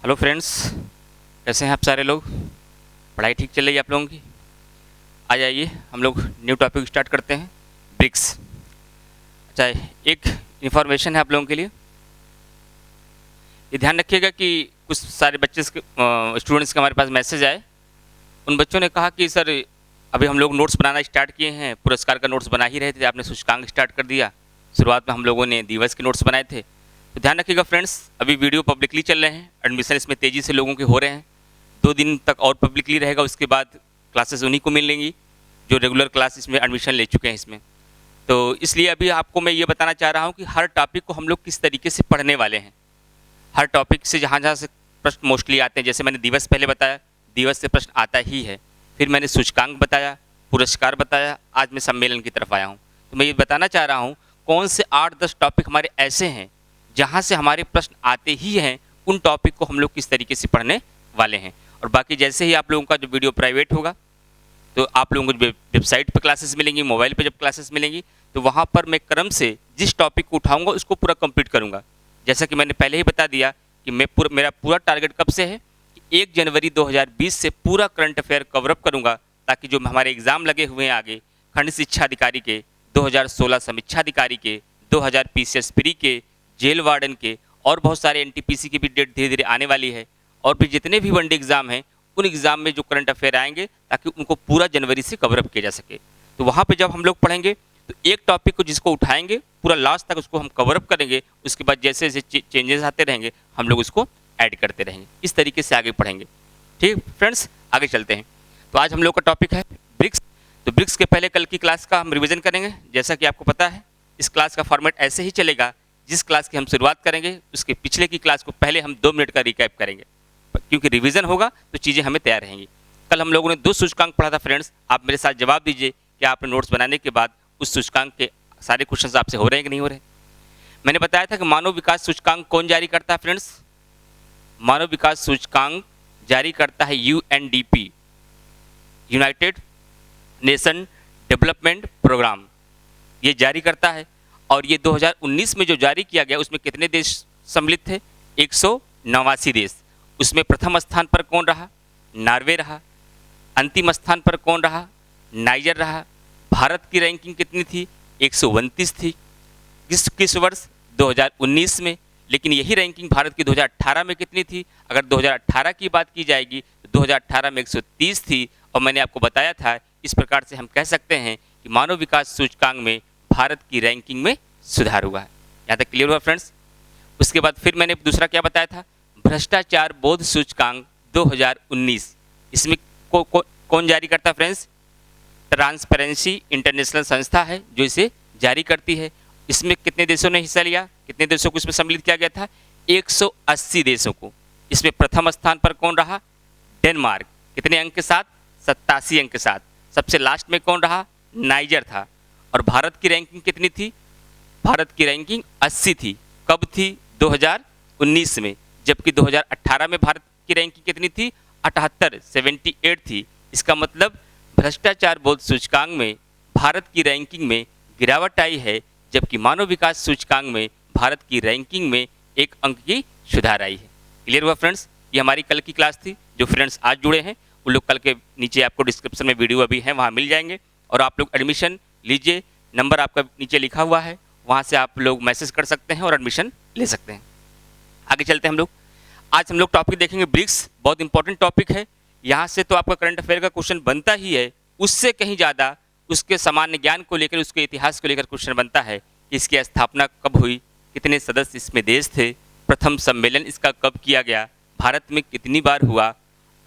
Hello friends, कैसे हैं आप सारे लोग। पढ़ाई ठीक चल रही है आप लोगों की। आ जाइए हम लोग न्यू टॉपिक स्टार्ट करते हैं, ब्रिक्स। अच्छा, एक इन्फॉर्मेशन है आप लोगों के लिए। ये ध्यान रखिएगा कि कुछ सारे बच्चे स्टूडेंट्स के हमारे पास मैसेज आए। उन बच्चों ने कहा कि सर अभी हम लोग नोट्स बनाना स्टार्ट किए हैं, पुरस्कार का नोट्स बना ही रहे थे, आपने सूचकांक स्टार्ट कर दिया। शुरुआत में हम लोगों ने दिवस के नोट्स बनाए थे। तो ध्यान रखिएगा फ्रेंड्स, अभी वीडियो पब्लिकली चल रहे हैं, एडमिशन इसमें तेज़ी से लोगों के हो रहे हैं। 2 दिन तक और पब्लिकली रहेगा, उसके बाद क्लासेस उन्हीं को मिलेंगी जो रेगुलर क्लास इसमें एडमिशन ले चुके हैं इसमें। तो इसलिए अभी आपको मैं ये बताना चाह रहा हूँ कि हर टॉपिक को हम लोग किस तरीके से पढ़ने वाले हैं। हर टॉपिक से जहाँ जहाँ से प्रश्न मोस्टली आते हैं, जैसे मैंने दिवस पहले बताया, दिवस से प्रश्न आता ही है। फिर मैंने सूचकांक बताया, पुरस्कार बताया, आज मैं सम्मेलन की तरफ आया हूँ। तो मैं ये बताना चाह रहा हूँ कौन से 8-10 टॉपिक हमारे ऐसे हैं जहाँ से हमारे प्रश्न आते ही हैं, उन टॉपिक को हम लोग किस तरीके से पढ़ने वाले हैं। और बाकी जैसे ही आप लोगों का जो वीडियो प्राइवेट होगा तो आप लोगों को वेबसाइट पर क्लासेस मिलेंगी, मोबाइल पर जब क्लासेस मिलेंगी तो वहाँ पर मैं क्रम से जिस टॉपिक को उठाऊँगा उसको पूरा कंप्लीट करूँगा। जैसा कि मैंने पहले ही बता दिया कि मेरा पूरा टारगेट कब से है कि 1 जनवरी 2020 से पूरा करंट अफेयर कवरअप करूँगा, ताकि जो हमारे एग्ज़ाम लगे हुए हैं आगे, खंड शिक्षा अधिकारी के, 2016 समीक्षा अधिकारी के, 2000 PCS प्री के, जेल वार्डन के, और बहुत सारे NTPC की भी डेट धीरे धीरे आने वाली है। और भी जितने भी वनडे एग्ज़ाम हैं उन एग्ज़ाम में जो करंट अफेयर आएंगे, ताकि उनको पूरा जनवरी से कवरअप किया जा सके। तो वहाँ पे जब हम लोग पढ़ेंगे तो एक टॉपिक को जिसको उठाएंगे पूरा लास्ट तक उसको हम कवरअप करेंगे, उसके बाद जैसे जैसे चेंजेस आते रहेंगे हम लोग उसको ऐड करते रहेंगे। इस तरीके से आगे पढ़ेंगे। ठीक फ्रेंड्स, आगे चलते हैं। तो आज हम लोग का टॉपिक है ब्रिक्स। तो ब्रिक्स के पहले कल की क्लास का हम रिवीजन करेंगे। जैसा कि आपको पता है इस क्लास का फॉर्मेट ऐसे ही चलेगा, जिस क्लास की हम शुरुआत करेंगे उसके पिछले की क्लास को पहले हम 2 मिनट का रिकैप करेंगे, क्योंकि रिवीजन होगा तो चीज़ें हमें तैयार रहेंगी। कल हम लोगों ने 2 सूचकांक पढ़ा था फ्रेंड्स। आप मेरे साथ जवाब दीजिए कि आपने नोट्स बनाने के बाद उस सूचकांक के सारे क्वेश्चंस आपसे हो रहे हैं कि नहीं हो रहे। मैंने बताया था कि मानव विकास सूचकांक कौन जारी करता है फ्रेंड्स। मानव विकास सूचकांक जारी करता है UNDP, United Nation Development Programme, ये जारी करता है। और ये 2019 में जो जारी किया गया उसमें कितने देश सम्मिलित थे? 189 देश। उसमें प्रथम स्थान पर कौन रहा? नॉर्वे रहा। अंतिम स्थान पर कौन रहा? नाइजर रहा। भारत की रैंकिंग कितनी थी? 129 थी। किस वर्ष? 2019 में। लेकिन यही रैंकिंग भारत की 2018 में कितनी थी? अगर 2018 की बात की जाएगी तो 2018 में 130 थी। और मैंने आपको बताया था इस प्रकार से हम कह सकते हैं कि मानव विकास सूचकांक में भारत की रैंकिंग में सुधार हुआ है। यहाँ तक क्लियर हुआ फ्रेंड्स। उसके बाद फिर मैंने दूसरा क्या बताया था? भ्रष्टाचार बोध सूचकांक 2019। इसमें कौन जारी करता है फ्रेंड्स? ट्रांसपेरेंसी इंटरनेशनल संस्था है जो इसे जारी करती है। इसमें कितने देशों ने हिस्सा लिया? कितने देशों को इसमें सम्मिलित किया गया था? 180 देशों को। इसमें प्रथम स्थान पर कौन रहा? डेनमार्क। कितने अंक के साथ? 87 अंक के साथ। सबसे लास्ट में कौन रहा? नाइजर था। और भारत की रैंकिंग कितनी थी? भारत की रैंकिंग 80 थी। कब थी? 2019 में। जबकि 2018 में भारत की रैंकिंग कितनी थी? 78 थी। इसका मतलब भ्रष्टाचार बोध सूचकांक में भारत की रैंकिंग में गिरावट आई है, जबकि मानव विकास सूचकांक में भारत की रैंकिंग में 1 अंक की सुधार आई है। क्लियर हुआ फ्रेंड्स। ये हमारी कल की क्लास थी। जो फ्रेंड्स आज जुड़े हैं उन लोग कल के नीचे आपको डिस्क्रिप्शन में वीडियो अभी है, वहाँ मिल जाएंगे। और आप लोग एडमिशन लीजिए, नंबर आपका नीचे लिखा हुआ है, वहाँ से आप लोग मैसेज कर सकते हैं और एडमिशन ले सकते हैं। आगे चलते हैं हम लोग। आज हम लोग टॉपिक देखेंगे ब्रिक्स। बहुत इंपॉर्टेंट टॉपिक है। यहाँ से तो आपका करंट अफेयर का क्वेश्चन बनता ही है, उससे कहीं ज़्यादा उसके सामान्य ज्ञान को लेकर, उसके इतिहास को लेकर क्वेश्चन बनता है कि इसकी स्थापना कब हुई, कितने सदस्य इसमें देश थे, प्रथम सम्मेलन इसका कब किया गया, भारत में कितनी बार हुआ,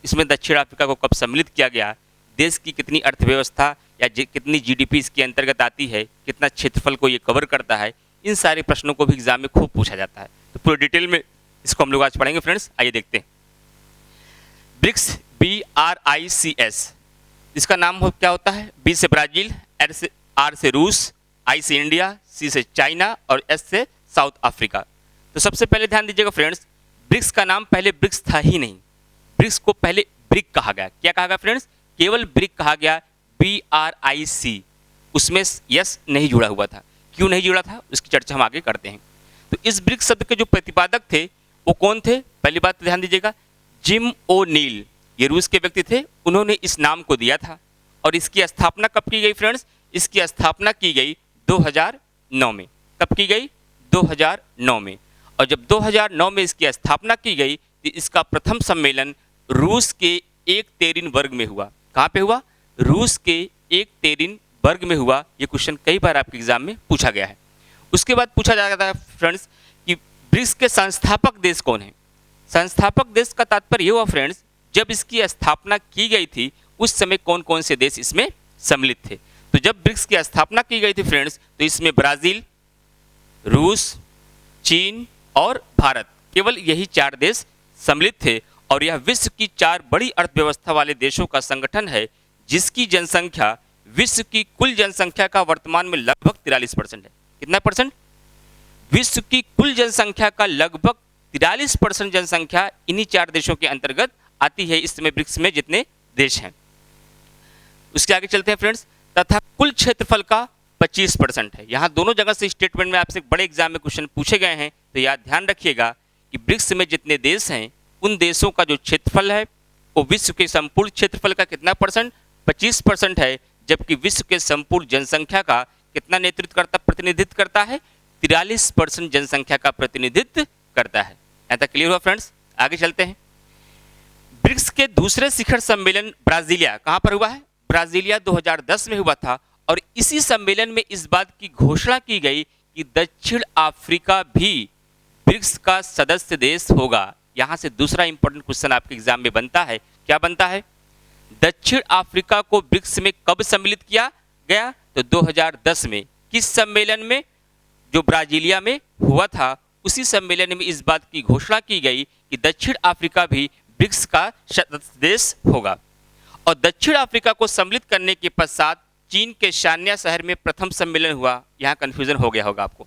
इसमें दक्षिण अफ्रीका को कब सम्मिलित किया गया, देश की कितनी अर्थव्यवस्था या कितनी GDP इसके अंतर्गत आती है, कितना क्षेत्रफल को ये कवर करता है। इन सारे प्रश्नों को भी एग्जाम में खूब पूछा जाता है। तो पूरे डिटेल में इसको हम लोग आज पढ़ेंगे फ्रेंड्स। आइए देखते हैं। ब्रिक्स, BRICS, इसका नाम क्या होता है? B से ब्राज़ील, R से रूस, I से इंडिया, C से चाइना और S से साउथ अफ्रीका। तो सबसे पहले ध्यान दीजिएगा फ्रेंड्स, ब्रिक्स का नाम पहले ब्रिक्स था ही नहीं। ब्रिक्स को पहले ब्रिक कहा गया। क्या कहा गया फ्रेंड्स? केवल ब्रिक कहा गया, BRIC। उसमें यस नहीं जुड़ा हुआ था। क्यों नहीं जुड़ा था उसकी चर्चा हम आगे करते हैं। तो इस ब्रिक्स शब्द के जो प्रतिपादक थे वो कौन थे? पहली बात तो ध्यान दीजिएगा, जिम ओ नील, ये रूस के व्यक्ति थे, उन्होंने इस नाम को दिया था। और इसकी स्थापना कब की गई फ्रेंड्स? इसकी स्थापना की गई 2009 में। कब की गई? 2009 में। और जब 2009 में इसकी स्थापना की गई तो इसका प्रथम सम्मेलन रूस के एकतेरिनबर्ग में हुआ। कहाँ पे हुआ? रूस के एकतेरिनबर्ग में हुआ। ये क्वेश्चन कई बार आपके एग्जाम में पूछा गया है। उसके बाद पूछा जाता है फ्रेंड्स कि ब्रिक्स के संस्थापक देश कौन है? संस्थापक देश का तात्पर्य ये हुआ फ्रेंड्स, जब इसकी स्थापना की गई थी उस समय कौन कौन से देश इसमें सम्मिलित थे। तो जब ब्रिक्स की स्थापना की गई थी फ्रेंड्स, तो इसमें ब्राजील, रूस, चीन और भारत, केवल यही 4 देश सम्मिलित थे। और यह विश्व की 4 बड़ी अर्थव्यवस्था वाले देशों का संगठन है, जिसकी जनसंख्या विश्व की कुल जनसंख्या का वर्तमान में लगभग 43% है। कितना परसेंट? विश्व की कुल जनसंख्या का लगभग 43% जनसंख्या इन्हीं 4 देशों के अंतर्गत आती है इस समय ब्रिक्स में जितने देश हैं। उसके आगे चलते हैं फ्रेंड्स। तथा कुल क्षेत्रफल का 25% है। यहाँ दोनों जगह से स्टेटमेंट में आपसे बड़े एग्जाम में क्वेश्चन पूछे गए हैं, तो याद ध्यान रखिएगा कि ब्रिक्स में जितने देश हैं उन देशों का जो क्षेत्रफल है वो विश्व के संपूर्ण क्षेत्रफल का कितना परसेंट? 25% है। जबकि विश्व के संपूर्ण जनसंख्या का कितना प्रतिनिधित्व करता है? 43% जनसंख्या का प्रतिनिधित्व करता है। यहाँ तक क्लियर हुआ फ्रेंड्स? आगे चलते हैं। ब्रिक्स के दूसरे शिखर सम्मेलन ब्राजीलिया कहाँ पर हुआ है? ब्राजीलिया 2010 में हुआ था। और इसी सम्मेलन में इस बात की घोषणा की गई कि दक्षिण अफ्रीका भी ब्रिक्स का सदस्य देश होगा। यहां से दूसरा इंपॉर्टेंट क्वेश्चन आपके एग्जाम में बनता है। क्या बनता है? दक्षिण अफ्रीका को ब्रिक्स में कब सम्मिलित किया गया? तो 2010 में। किस सम्मेलन में? जो ब्राजीलिया में हुआ था, उसी सम्मेलन में इस बात की घोषणा की गई कि दक्षिण अफ्रीका भी ब्रिक्स का सदस्य देश होगा। और दक्षिण अफ्रीका को सम्मिलित करने के पश्चात चीन के शान्या शहर में प्रथम सम्मेलन हुआ। यहाँ कंफ्यूजन हो गया होगा आपको।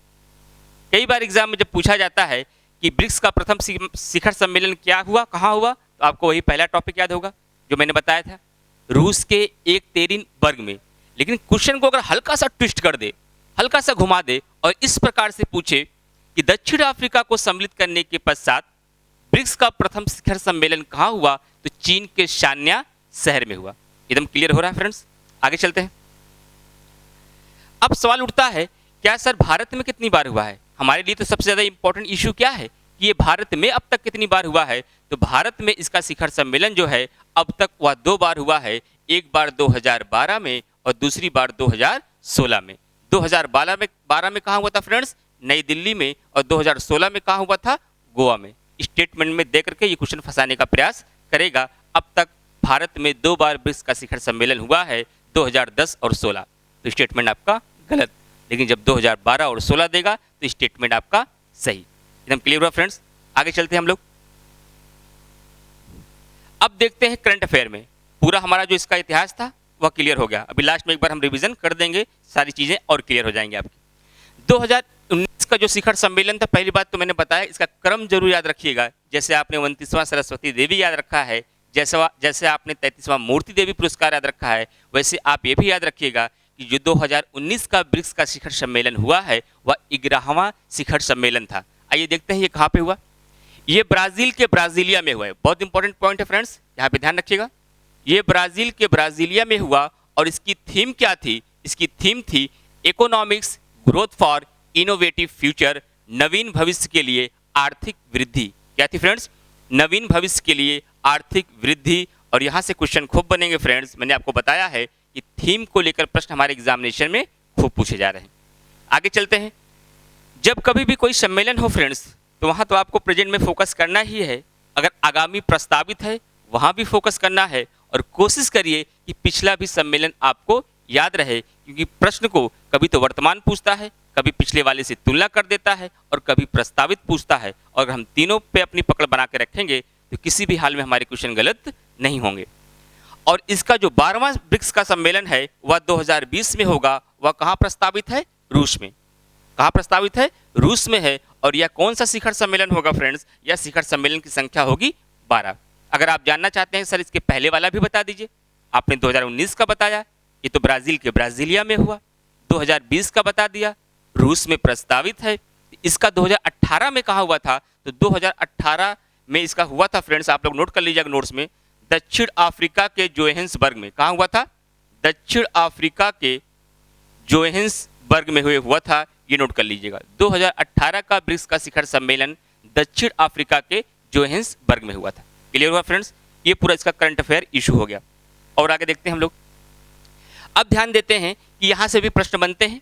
कई बार एग्जाम में जब पूछा जाता है कि ब्रिक्स का प्रथम शिखर सम्मेलन क्या हुआ, कहाँ हुआ, तो आपको वही पहला टॉपिक याद होगा जो मैंने बताया था, रूस के एकतेरिनबर्ग में। लेकिन क्वेश्चन को अगर हल्का सा ट्विस्ट कर दे, हल्का सा घुमा दे और इस प्रकार से पूछे कि दक्षिण अफ्रीका को सम्मिलित करने के पश्चात ब्रिक्स का प्रथम शिखर सम्मेलन कहाँ हुआ, तो चीन के शान्या शहर में हुआ। एकदम क्लियर हो रहा है फ्रेंड्स? आगे चलते हैं। अब सवाल उठता है, क्या सर भारत में कितनी बार हुआ है? हमारे लिए तो सबसे ज्यादा इंपॉर्टेंट इशू क्या है कि ये भारत में अब तक कितनी बार हुआ है। तो भारत में इसका शिखर सम्मेलन जो है अब तक वह 2 बार हुआ है। एक बार 2012 में और दूसरी बार 2016 में। 2012 में कहाँ हुआ था फ्रेंड्स? नई दिल्ली में। और 2016 में कहाँ हुआ था? गोवा में। स्टेटमेंट में देकर के ये क्वेश्चन फंसाने का प्रयास करेगा। अब तक भारत में 2 बार ब्रिक्स का शिखर सम्मेलन हुआ है, 2010 और 16। तो स्टेटमेंट आपका गलत। लेकिन जब 2012 और 16 देगा तो स्टेटमेंट आपका सही। एकदम क्लियर हुआ फ्रेंड्स? आगे चलते हैं हम लोग। अब देखते हैं करंट अफेयर में। पूरा हमारा जो इसका इतिहास था वह क्लियर हो गया। अभी लास्ट में एक बार हम रिवीजन कर देंगे, सारी चीजें और क्लियर हो जाएंगी आपकी। 2019 का जो शिखर सम्मेलन था, पहली बात तो मैंने बताया, इसका क्रम जरूर याद रखिएगा। जैसे आपने 29वां सरस्वती देवी याद रखा है, जैसे आपने 33वां मूर्ति देवी पुरस्कार याद रखा है, वैसे आप ये भी याद रखिएगा कि जो 2019 का ब्रिक्स का शिखर सम्मेलन हुआ है वह 11वां शिखर सम्मेलन था। आइए देखते हैं ये कहाँ पे हुआ। ये ब्राजील के ब्राजीलिया में हुआ है। बहुत इंपॉर्टेंट पॉइंट है फ्रेंड्स, यहाँ पे ध्यान रखिएगा। ये ब्राजील के ब्राजीलिया में हुआ और इसकी थीम क्या थी? इसकी थीम थी economics growth for innovative future, नवीन भविष्य के लिए आर्थिक वृद्धि। क्या थी फ्रेंड्स? नवीन भविष्य के लिए आर्थिक वृद्धि। और यहाँ से क्वेश्चन खूब बनेंगे फ्रेंड्स। मैंने आपको बताया है कि थीम को लेकर प्रश्न हमारे एग्जामिनेशन में खूब पूछे जा रहे हैं। आगे चलते हैं। जब कभी भी कोई सम्मेलन हो फ्रेंड्स, तो वहाँ तो आपको प्रेजेंट में फोकस करना ही है। अगर आगामी प्रस्तावित है वहाँ भी फोकस करना है। और कोशिश करिए कि पिछला भी सम्मेलन आपको याद रहे, क्योंकि प्रश्न को कभी तो वर्तमान पूछता है, कभी पिछले वाले से तुलना कर देता है और कभी प्रस्तावित पूछता है। और अगर हम तीनों पे अपनी पकड़ बना के रखेंगे तो किसी भी हाल में हमारे क्वेश्चन गलत नहीं होंगे। और इसका जो 12वां ब्रिक्स का सम्मेलन है वह 2020 में होगा। वह कहाँ प्रस्तावित है? रूस में। कहाँ प्रस्तावित है? रूस में है। और यह कौन सा शिखर सम्मेलन होगा फ्रेंड्स? यह शिखर सम्मेलन की संख्या होगी 12। अगर आप जानना चाहते हैं सर इसके पहले वाला भी बता दीजिए। आपने 2019 का बताया, ये तो ब्राजील के ब्राजीलिया में हुआ। 2020 का बता दिया, रूस में प्रस्तावित है। इसका 2018 में कहाँ हुआ था? तो 2018 में इसका हुआ था फ्रेंड्स, आप लोग नोट कर लीजिएगा नोट्स में, दक्षिण अफ्रीका के जोहेंसबर्ग में। कहाँ हुआ था? दक्षिण अफ्रीका के जोहेंसबर्ग में हुआ था, ये नोट कर लीजिएगा। 2018 का ब्रिक्स का शिखर सम्मेलन दक्षिण अफ्रीका के जोहेंसबर्ग में हुआ था। क्लियर हुआ फ्रेंड्स? ये पूरा इसका करंट अफेयर इशू हो गया। और आगे देखते हैं हम लोग। अब ध्यान देते हैं कि यहाँ से भी प्रश्न बनते हैं,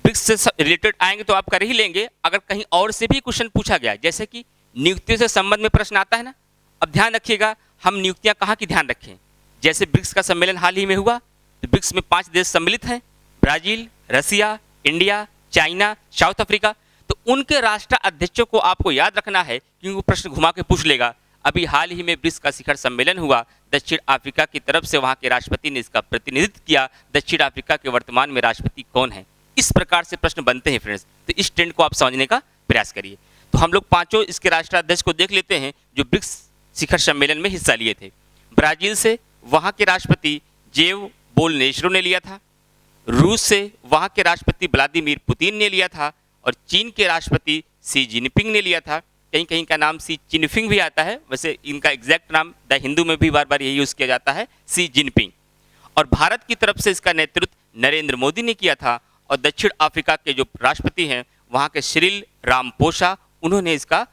ब्रिक्स से रिलेटेड आएंगे तो आप कर ही लेंगे। अगर कहीं और से भी क्वेश्चन पूछा गया, जैसे कि नियुक्तियों से संबंध में प्रश्न आता है ना, अब ध्यान रखिएगा हम नियुक्तियां कहाँ की ध्यान रखें। जैसे ब्रिक्स का सम्मेलन हाल ही में हुआ, तो ब्रिक्स में 5 देश सम्मिलित हैं, ब्राजील, रसिया, इंडिया, चाइना, साउथ अफ्रीका। तो उनके राष्ट्र अध्यक्षों को आपको याद रखना है, क्योंकि वो प्रश्न घुमा के पूछ लेगा। अभी हाल ही में ब्रिक्स का शिखर सम्मेलन हुआ, दक्षिण अफ्रीका की तरफ से वहाँ के राष्ट्रपति ने इसका प्रतिनिधित्व किया। दक्षिण अफ्रीका के वर्तमान में राष्ट्रपति कौन है? इस प्रकार से प्रश्न बनते हैं फ्रेंड्स। तो इस ट्रेंड को आप समझने का प्रयास करिए। तो हम लोग 5 इसके राष्ट्राध्यक्ष को देख लेते हैं जो ब्रिक्स शिखर सम्मेलन में हिस्सा लिए थे। ब्राजील से वहाँ के राष्ट्रपति जेव बोल्सोनारो ने लिया था, रूस से वहाँ के राष्ट्रपति व्लादिमीर पुतिन ने लिया था, और चीन के राष्ट्रपति शी जिनपिंग ने लिया था। कहीं कहीं का नाम शी चिनफिंग भी आता है, वैसे इनका एग्जैक्ट नाम द हिंदू में भी बार बार यही यूज़ किया जाता है, शी जिनपिंग। और भारत की तरफ से इसका नेतृत्व नरेंद्र मोदी ने किया था, और दक्षिण अफ्रीका के जो राष्ट्रपति हैं वहाँ के सिरिल रामपोसा, उन्होंने इसका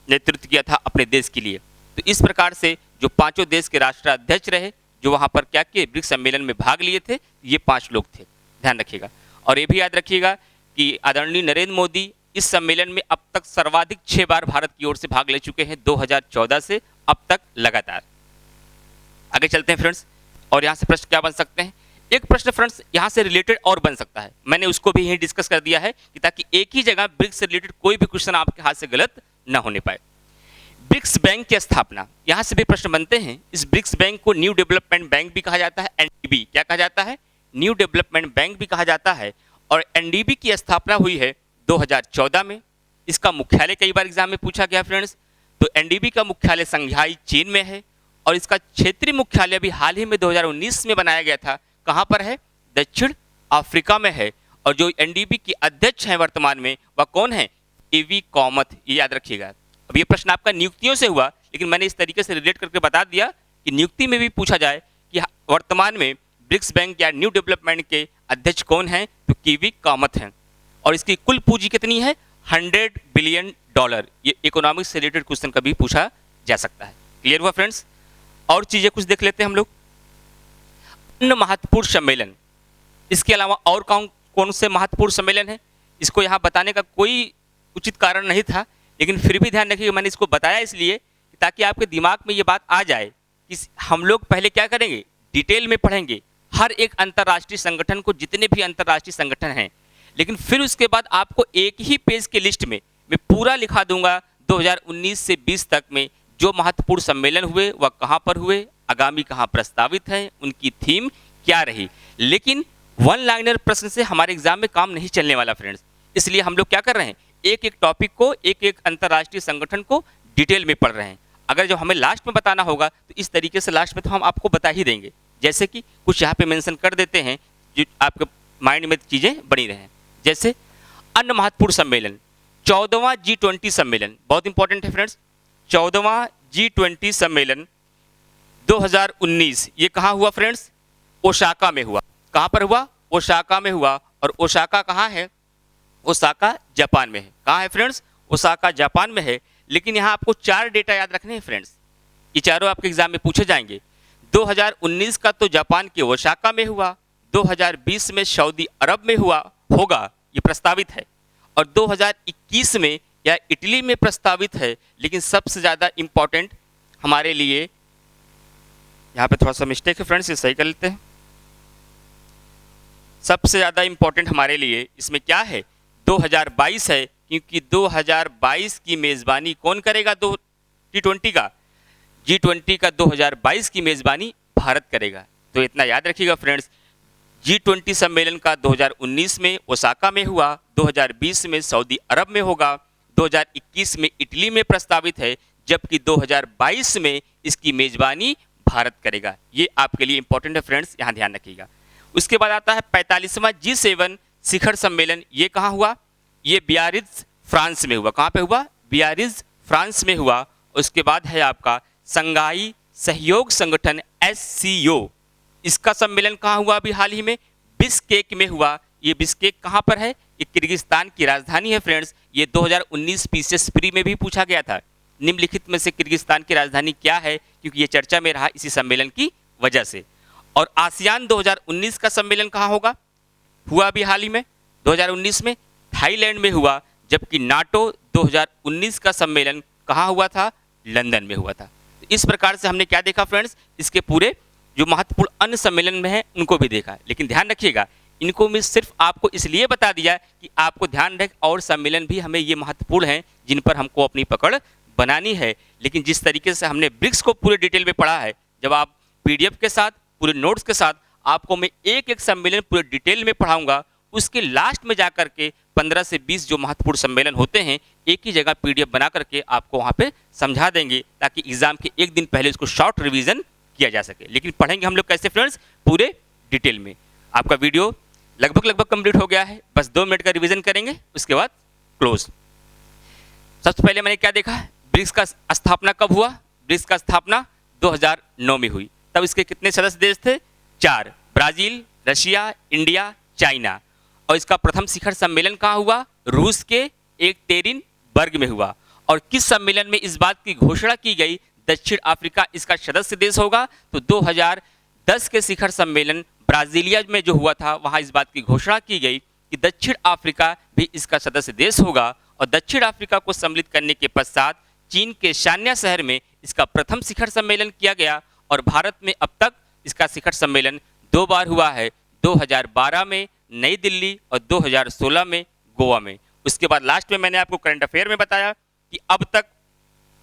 नेतृत्व किया था अपने देश के लिए। तो इस प्रकार से जो 5 देश के राष्ट्राध्यक्ष रहे जो वहाँ पर क्या किए, ब्रिक्स सम्मेलन में भाग लिए थे, ये 5 लोग थे। ध्यान रखिएगा। और ये भी याद रखिएगा कि आदरणीय नरेंद्र मोदी इस सम्मेलन में अब तक सर्वाधिक 6 बार भारत की ओर से भाग ले चुके हैं, 2014 से अब तक लगातार। आगे चलते हैं फ्रेंड्स। और यहाँ से प्रश्न क्या बन सकते हैं? एक प्रश्न फ्रेंड्स यहाँ से रिलेटेड और बन सकता है, मैंने उसको भी यहीं डिस्कस कर दिया है कि ताकि एक ही जगह ब्रिक्स से रिलेटेड कोई भी क्वेश्चन आपके हाथ से गलत ना होने पाए। ब्रिक्स बैंक की स्थापना, यहाँ से भी प्रश्न बनते हैं। इस ब्रिक्स बैंक को न्यू डेवलपमेंट बैंक भी कहा जाता है, एनडीबी क्या कहा जाता है? न्यू डेवलपमेंट बैंक भी कहा जाता है। और एनडीबी की स्थापना हुई है 2014 में। इसका मुख्यालय कई बार एग्जाम में पूछा गया फ्रेंड्स। तो एनडीबी का मुख्यालय संघाई चीन में है, और इसका क्षेत्रीय मुख्यालय भी हाल ही में 2019 में बनाया गया था। कहाँ पर है? दक्षिण अफ्रीका में है। और जो एनडीबी की अध्यक्ष हैं वर्तमान में, वह कौन है? एवी कॉमथ, ये याद रखिएगा। अब ये प्रश्न आपका नियुक्तियों से हुआ, लेकिन मैंने इस तरीके से रिलेट करके बता दिया कि नियुक्ति में भी पूछा जाए कि वर्तमान में ब्रिक्स बैंक या न्यू डेवलपमेंट के अध्यक्ष कौन हैं, तो कीवी कामत हैं। और इसकी कुल पूंजी कितनी है? $100 बिलियन। ये इकोनॉमिक्स से रिलेटेड क्वेश्चन कभी पूछा जा सकता है। क्लियर हुआ फ्रेंड्स? और चीजें कुछ देख लेते हैं हम लोग। अन्य महत्वपूर्ण सम्मेलन, इसके अलावा और कौन से महत्वपूर्ण सम्मेलन है, इसको यहाँ बताने का कोई उचित कारण नहीं था, लेकिन फिर भी ध्यान रखिए मैंने इसको बताया इसलिए ताकि आपके दिमाग में ये बात आ जाए कि हम लोग पहले क्या करेंगे, डिटेल में पढ़ेंगे हर एक अंतर्राष्ट्रीय संगठन को, जितने भी अंतर्राष्ट्रीय संगठन हैं, लेकिन फिर उसके बाद आपको एक ही पेज के लिस्ट में मैं पूरा लिखा दूंगा 2019 से 20 तक में जो महत्वपूर्ण सम्मेलन हुए वह कहाँ पर हुए, आगामी कहाँ प्रस्तावित है, उनकी थीम क्या रही। लेकिन वन लाइनर प्रश्न से हमारे एग्जाम में काम नहीं चलने वाला फ्रेंड्स, इसलिए हम लोग क्या कर रहे हैं, एक एक टॉपिक को, एक एक अंतर्राष्ट्रीय संगठन को डिटेल में पढ़ रहे हैं। अगर जो हमें लास्ट में बताना होगा तो इस तरीके से लास्ट में तो हम आपको बता ही देंगे, जैसे कि कुछ यहाँ पे मेंशन कर देते हैं जो आपके माइंड में चीज़ें बनी रहें। जैसे अन्य महत्वपूर्ण सम्मेलन, 14वां G20 सम्मेलन बहुत इंपॉर्टेंट है फ्रेंड्स। 14वां G20 सम्मेलन 2019 ये कहाँ हुआ फ्रेंड्स? ओसाका में हुआ। कहाँ पर हुआ? ओसाका में हुआ। और ओसाका कहाँ है? ओसाका जापान में है। कहाँ है फ्रेंड्स? ओसाका जापान में है। लेकिन यहाँ आपको 4 डेटा याद रखने हैं फ्रेंड्स, ये चारों आपके एग्जाम में पूछे जाएंगे। 2019 का तो जापान के ओसाका में हुआ, 2020 में सऊदी अरब में हुआ होगा, ये प्रस्तावित है, और 2021 में या इटली में प्रस्तावित है। लेकिन सबसे ज़्यादा इम्पॉर्टेंट हमारे लिए, यहाँ पे थोड़ा सा मिस्टेक है फ्रेंड्स, ये सही कर लेते हैं। सबसे ज़्यादा इम्पॉर्टेंट हमारे लिए इसमें क्या है? 2022 है, क्योंकि 2022 की मेज़बानी कौन करेगा? G20 का, G20 का 2022 की मेज़बानी भारत करेगा। तो इतना याद रखिएगा फ्रेंड्स, G20 सम्मेलन का 2019 में ओसाका में हुआ, 2020 में सऊदी अरब में होगा, 2021 में इटली में प्रस्तावित है, जबकि 2022 में इसकी मेज़बानी भारत करेगा। ये आपके लिए इंपॉर्टेंट है फ्रेंड्स, यहाँ ध्यान रखिएगा। उसके बाद आता है 45वां G7 शिखर सम्मेलन, ये कहाँ हुआ? ये बियारित्ज फ्रांस में हुआ। कहाँ पे हुआ? बियारित्ज फ्रांस में हुआ। उसके बाद है आपका संघाई सहयोग संगठन SCO, इसका सम्मेलन कहाँ हुआ? अभी हाल ही में बिश्केक में हुआ। ये बिश्केक कहाँ पर है? ये किर्गिस्तान की राजधानी है फ्रेंड्स। ये 2019 पीसीएस प्री में भी पूछा गया था, निम्नलिखित में से किर्गिस्तान की राजधानी क्या है, क्योंकि ये चर्चा में रहा इसी सम्मेलन की वजह से। और आसियान 2019 का सम्मेलन कहाँ होगा? हुआ अभी हाल ही में 2019 में थाईलैंड में हुआ। जबकि नाटो 2019 का सम्मेलन कहाँ हुआ था? लंदन में हुआ था। इस प्रकार से हमने क्या देखा फ्रेंड्स, इसके पूरे जो महत्वपूर्ण अन्य सम्मेलन में है उनको भी देखा। लेकिन ध्यान रखिएगा, इनको मैं सिर्फ आपको इसलिए बता दिया कि आपको ध्यान रख और सम्मेलन भी हमें ये महत्वपूर्ण हैं जिन पर हमको अपनी पकड़ बनानी है। लेकिन जिस तरीके से हमने ब्रिक्स को पूरे डिटेल में पढ़ा है, जब आप PDF के साथ पूरे नोट्स के साथ आपको मैं एक एक सम्मेलन पूरे डिटेल में पढ़ाऊंगा, उसके लास्ट में जाकर के 15 से 20 जो महत्वपूर्ण सम्मेलन होते हैं एक ही जगह PDF बना करके आपको वहाँ पे समझा देंगे, ताकि एग्जाम के एक दिन पहले उसको शॉर्ट रिवीजन किया जा सके। लेकिन पढ़ेंगे हम लोग कैसे फ्रेंड्स? पूरे डिटेल में। आपका वीडियो लगभग कंप्लीट हो गया है, बस 2 मिनट का रिवीजन करेंगे, उसके बाद क्लोज। सबसे पहले मैंने क्या देखा? ब्रिक्स का स्थापना कब हुआ? ब्रिक्स का स्थापना 2009 में हुई। तब इसके कितने सदस्य देश थे? 4, ब्राजील, रशिया, इंडिया, चाइना। और इसका प्रथम शिखर सम्मेलन कहाँ हुआ? रूस के एकटेरिनबर्ग में हुआ। और किस सम्मेलन में इस बात की घोषणा की गई दक्षिण अफ्रीका इसका सदस्य देश होगा? तो 2010 के शिखर सम्मेलन ब्राजीलिया में जो हुआ था, वहां इस बात की घोषणा की गई कि दक्षिण अफ्रीका भी इसका सदस्य देश होगा। और दक्षिण अफ्रीका को सम्मिलित करने के पश्चात चीन के शान्या शहर में इसका प्रथम शिखर सम्मेलन किया गया। और भारत में अब तक इसका शिखर सम्मेलन 2 बार हुआ है, 2012 में नई दिल्ली और 2016 में गोवा में। उसके बाद लास्ट में मैंने आपको करंट अफेयर में बताया कि अब तक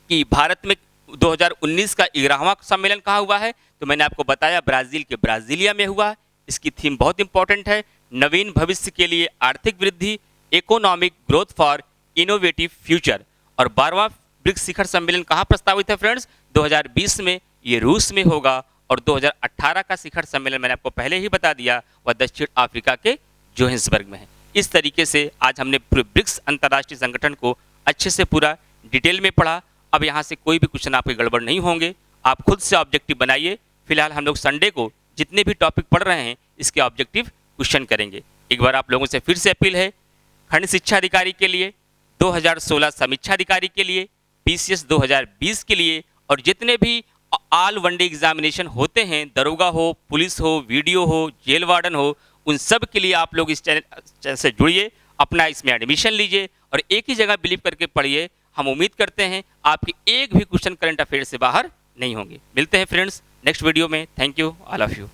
कि भारत में 2019 का 11वां सम्मेलन कहाँ हुआ है, तो मैंने आपको बताया ब्राजील के ब्राजीलिया में हुआ। इसकी थीम बहुत इंपॉर्टेंट है, नवीन भविष्य के लिए आर्थिक वृद्धि, economic growth for innovative future. और 12वां ब्रिक्स शिखर सम्मेलन कहाँ प्रस्तावित है फ्रेंड्स? 2020 में ये रूस में होगा। और 2018 का शिखर सम्मेलन मैंने आपको पहले ही बता दिया, वह दक्षिण अफ्रीका के जोहान्सबर्ग में है। इस तरीके से आज हमने पूरे ब्रिक्स अंतर्राष्ट्रीय संगठन को अच्छे से पूरा डिटेल में पढ़ा। अब यहाँ से कोई भी क्वेश्चन आपके गड़बड़ नहीं होंगे, आप खुद से ऑब्जेक्टिव बनाइए। फिलहाल हम लोग संडे को जितने भी टॉपिक पढ़ रहे हैं इसके ऑब्जेक्टिव क्वेश्चन करेंगे। एक बार आप लोगों से फिर से अपील है, खंड शिक्षा अधिकारी के लिए, 2016 समीक्षा अधिकारी के लिए, PCS 2020 के लिए, और जितने भी ऑल वनडे एग्जामिनेशन होते हैं, दरोगा हो, पुलिस हो, वीडियो हो, जेल वार्डन हो, उन सब के लिए आप लोग इस चैनल से जुड़िए, अपना इसमें एडमिशन लीजिए और एक ही जगह बिलीव करके पढ़िए। हम उम्मीद करते हैं आपके एक भी क्वेश्चन करंट अफेयर से बाहर नहीं होंगे। मिलते हैं फ्रेंड्स नेक्स्ट वीडियो में। Thank you all of you.